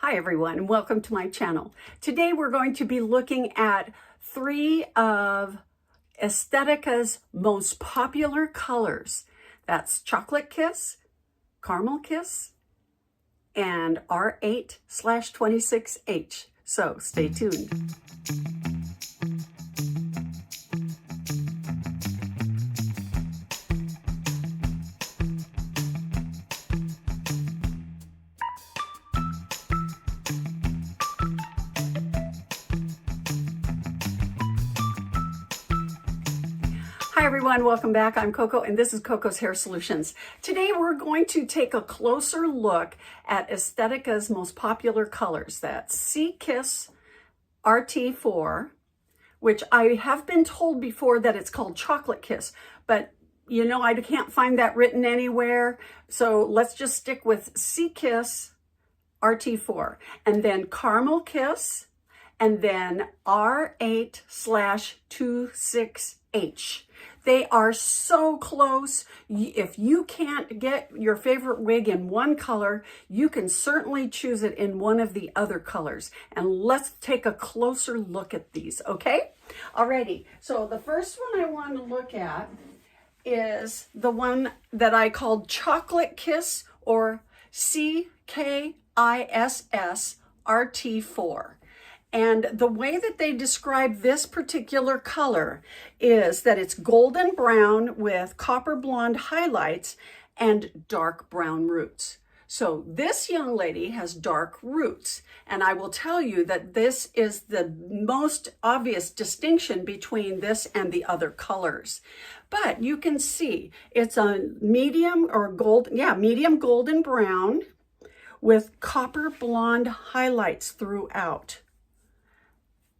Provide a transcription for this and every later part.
Hi everyone, and welcome to my channel. Today we're going to be looking at 3 of Estetica's most popular colors. That's Chocolate Kiss, Caramel Kiss, and R8/26H. So stay tuned. Hi everyone, welcome back. I'm Coco and this is Coco's Hair Solutions. Today we're going to take a closer look at Estetica's most popular colors. That's CKISSRT8, which I have been told before that it's called Chocolate Kiss, but you know, I can't find that written anywhere. So let's just stick with CKISSRT8 and then Caramel Kiss and then R8/26H. They are so close. If you can't get your favorite wig in one color, you can certainly choose it in one of the other colors. And let's take a closer look at these, okay? Alrighty, so the first one I want to look at is the one that I called Chocolate Kiss, or CKISSRT8. And the way that they describe this particular color is that it's golden brown with copper blonde highlights and dark brown roots. So this young lady has dark roots. And I will tell you that this is the most obvious distinction between this and the other colors. But you can see it's a medium golden brown with copper blonde highlights throughout.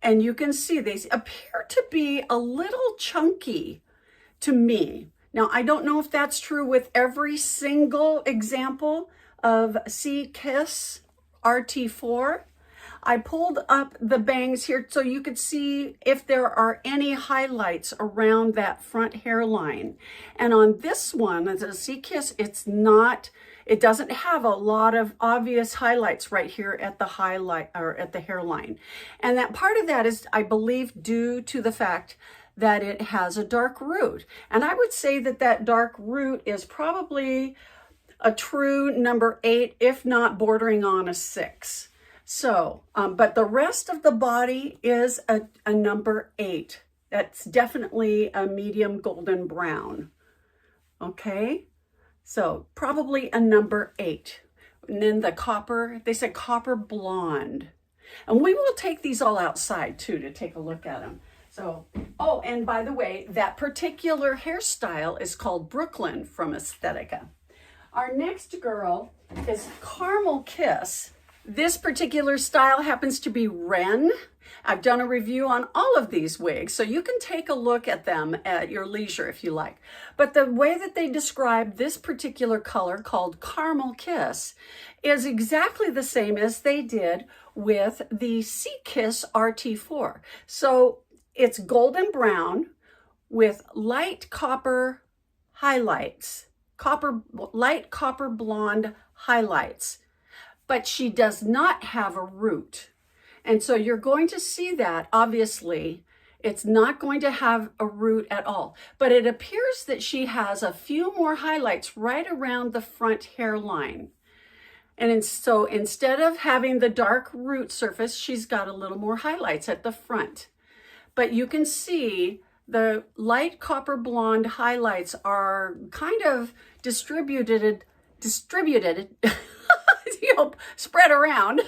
And you can see they appear to be a little chunky to me. Now, I don't know if that's true with every single example of CKISSRT8. I pulled up the bangs here so you could see if there are any highlights around that front hairline. And on this one, as a CKISS, it doesn't have a lot of obvious highlights right here at the hairline. And that part of that is, I believe, due to the fact that it has a dark root. And I would say that that dark root is probably a true number 8, if not bordering on a 6. So, but the rest of the body is a number 8. That's definitely a medium golden brown. Okay? So probably a number 8. And then the copper, they said copper blonde. And we will take these all outside too to take a look at them. So, oh, and by the way, that particular hairstyle is called Brooklyn from Estetica. Our next girl is Caramel Kiss. This particular style happens to be Wren. I've done a review on all of these wigs, so you can take a look at them at your leisure if you like. But the way that they describe this particular color, called Caramel Kiss, is exactly the same as they did with the CKISSRT8. So it's golden brown with light copper highlights, light copper blonde highlights. But she does not have a root. And so you're going to see that, obviously, it's not going to have a root at all. But it appears that she has a few more highlights right around the front hairline. And so instead of having the dark root surface, she's got a little more highlights at the front. But you can see the light copper blonde highlights are kind of distributed spread around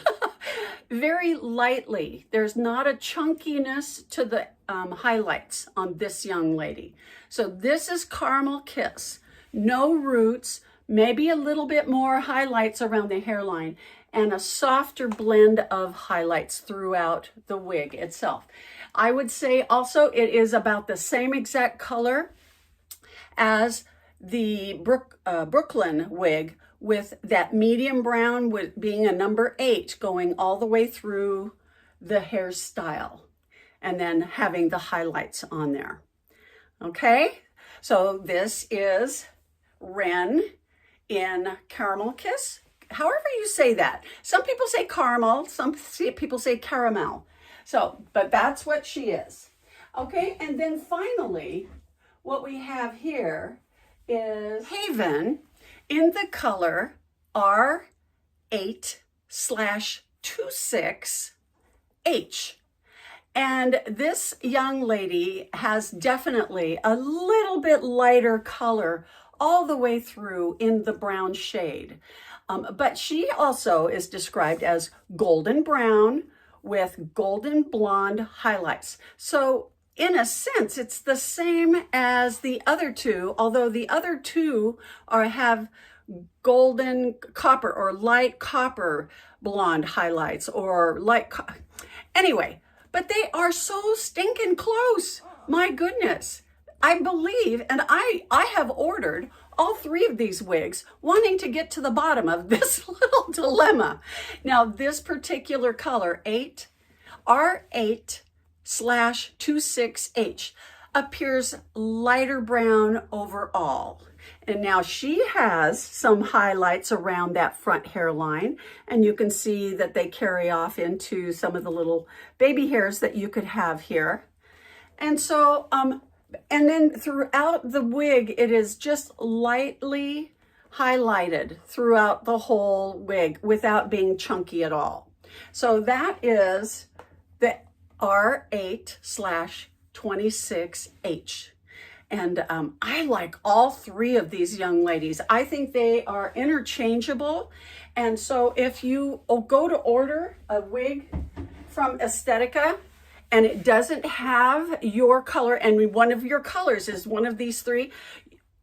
very lightly. There's not a chunkiness to the highlights on this young lady. So this is Caramel Kiss. No roots, maybe a little bit more highlights around the hairline, and a softer blend of highlights throughout the wig itself. I would say also it is about the same exact color as the Brooklyn wig, with that medium brown with being a number 8 going all the way through the hairstyle and then having the highlights on there. Okay, so this is Wren in Caramel Kiss, however you say that. Some people say caramel, some people say caramel. So, but that's what she is. Okay, and then finally, what we have here is Haven in the color R8/26H. And this young lady has definitely a little bit lighter color all the way through in the brown shade. But she also is described as golden brown with golden blonde highlights. So in a sense, it's the same as the other two, although the other two have golden copper or light copper blonde highlights or anyway, but they are so stinking close. My goodness. I believe, and I have ordered all 3 of these wigs, wanting to get to the bottom of this little dilemma. Now, this particular color, R8/26H, appears lighter brown overall. And now she has some highlights around that front hairline, and you can see that they carry off into some of the little baby hairs that you could have here. And so, and then throughout the wig, it is just lightly highlighted throughout the whole wig without being chunky at all. So that is the R8/26H. And I like all 3 of these young ladies. I think they are interchangeable. And so if you go to order a wig from Estetica, and it doesn't have your color, and one of your colors is one of these 3,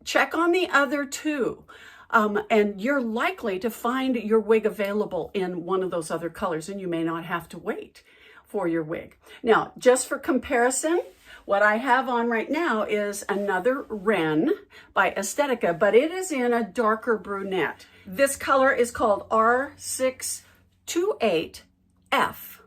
check on the other 2. And you're likely to find your wig available in one of those other colors, and you may not have to wait for your wig. Now, just for comparison, what I have on right now is another Ren by Estetica, but it is in a darker brunette. This color is called R628F.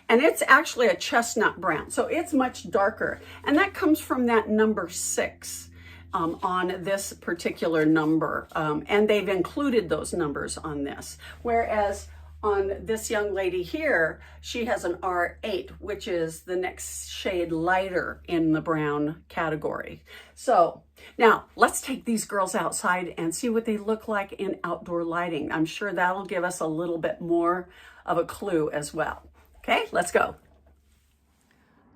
And it's actually a chestnut brown, so it's much darker. And that comes from that number 6 on this particular number. And they've included those numbers on this. Whereas on this young lady here, she has an R8, which is the next shade lighter in the brown category. So now let's take these girls outside and see what they look like in outdoor lighting. I'm sure that'll give us a little bit more of a clue as well. Okay, let's go.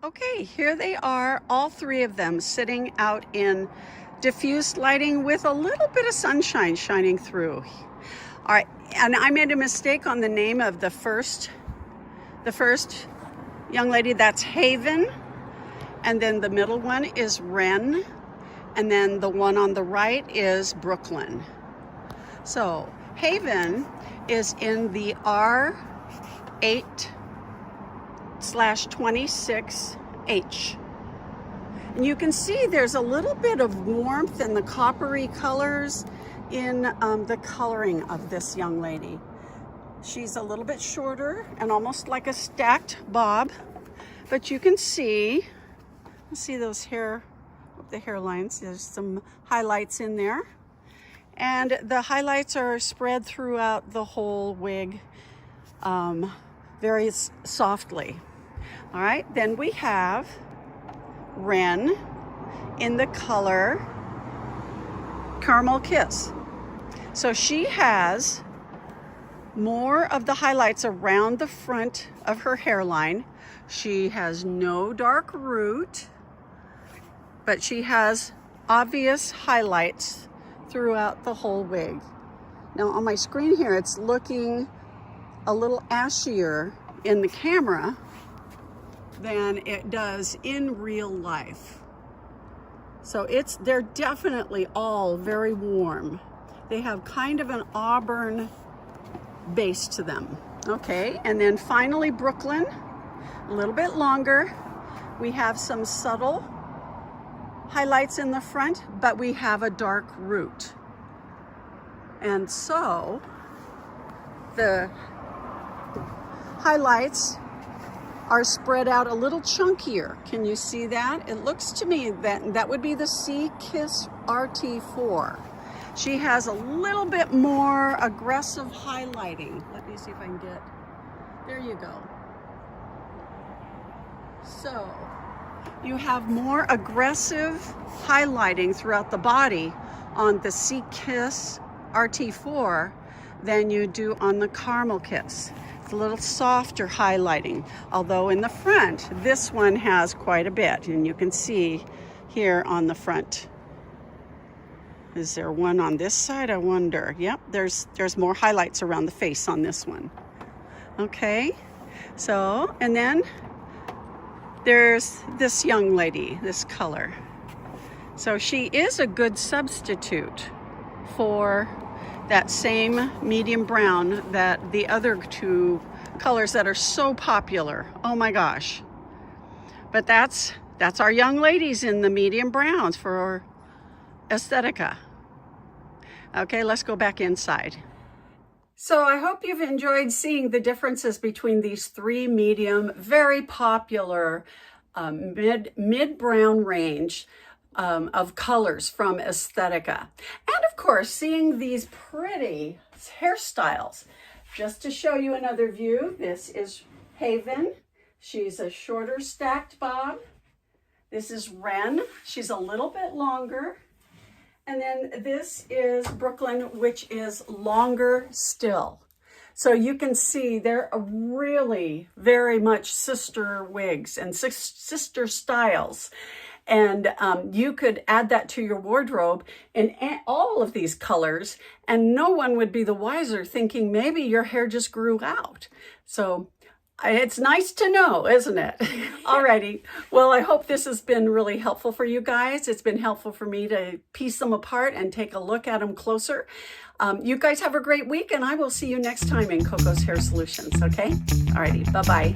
Okay, here they are, all 3 of them sitting out in diffused lighting with a little bit of sunshine shining through. All right, and I made a mistake on the name of the first young lady. That's Haven, and then the middle one is Ren, and then the one on the right is Brooklyn. So Haven is in the R8/26H. And you can see there's a little bit of warmth in the coppery colors in the coloring of this young lady. She's a little bit shorter and almost like a stacked bob, but you can see those the hairlines. There's some highlights in there, and the highlights are spread throughout the whole wig very softly. All right, then we have Ren in the color Caramel Kiss. So she has more of the highlights around the front of her hairline. She has no dark root, but she has obvious highlights throughout the whole wig. Now on my screen here, it's looking a little ashier in the camera than it does in real life. So they're definitely all very warm. They have kind of an auburn base to them. Okay, and then finally Brooklyn, a little bit longer. We have some subtle highlights in the front, but we have a dark root. And so the highlights are spread out a little chunkier. Can you see that? It looks to me that would be the CKISSRT8. She has a little bit more aggressive highlighting. Let me see if I can get, there you go. So you have more aggressive highlighting throughout the body on the CKISSRT8 than you do on the Caramel Kiss. It's a little softer highlighting, although in the front, this one has quite a bit, and you can see here on the front. Is there one on this side? I wonder. Yep, there's more highlights around the face on this one. Okay, so, and then there's this young lady, this color. So she is a good substitute for that same medium brown that the other two colors that are so popular. Oh my gosh. But that's our young ladies in the medium browns for Estetica. Okay, let's go back inside. So I hope you've enjoyed seeing the differences between these three medium, very popular mid-brown range of colors from Estetica. And of course, seeing these pretty hairstyles. Just to show you another view, this is Haven. She's a shorter stacked bob. This is Wren. She's a little bit longer. And then this is Brooklyn, which is longer still. So you can see they're really very much sister wigs and sister styles. And you could add that to your wardrobe in all of these colors, and no one would be the wiser, thinking maybe your hair just grew out. So it's nice to know, isn't it? Alrighty. Well, I hope this has been really helpful for you guys. It's been helpful for me to piece them apart and take a look at them closer. You guys have a great week, and I will see you next time in Coco's Hair Solutions, okay? Alrighty. Bye-bye.